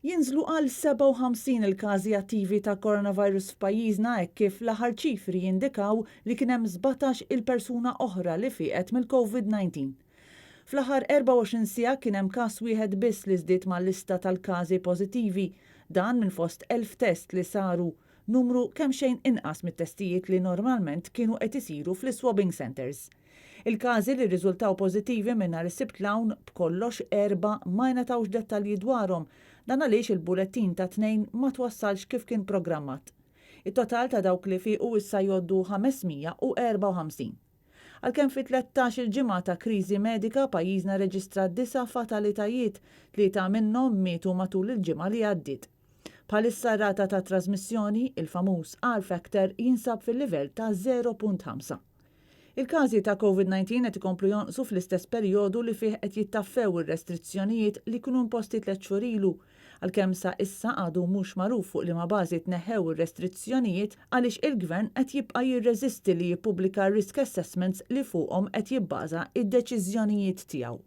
Jinżlu għal 57 il-każi attivi ta' coronavirus f'pajjiżna hekk kif l-aħħar ċifri jindikaw li kien hemm 17 il-persuna oħra li fieqet mill-Covid-19. Fl-aħħar 24 siegħa kien hemm każ wieħed biss li żdied mal-lista tal-każi pożittivi, dan minn fost 1000 test li saru, numru kemm xejn inqas mit-testijiet li normalment kienu qed isiru fl-swabbing centers. Il-każi li rriżultaw pożittivi minn nhar is-Sibt l-hawn b'kollox 4 ma jingħatawx dettalji dwarhom, dan għaliex il-bulettin ta' 2 ma twassalx kif kien programmat. Il-total ta' dawk li fiequ issa jgħoddu 554. Għalkemm fi 13 il-ġimgħa ta' kriżi medika pajjiżna reġistra 9 fatalitajiet li ta' minnhom mietu matul il-ġimgħa li għaddiet. Bħalissa rata ta' trasmissjoni, il-famuż R factor, jinsab fil-livell ta' 0.5. Il-każi ta' Covid-19 qed ikomplu jonqsu fl-istess perjodu li fih qed jittaffew ir-restrizzjonijiet li kienu imposti 3 xhur ilu, għalkemm sa issa għadu mhux magħruf fuq liema bażi tneħħew ir-restrizzjonijiet għaliex il-Gvern qed jibqa' jirreżisti li jippubblika risk assessments li fuqhom qed jibbaża id-deċiżjonijiet tiegħu.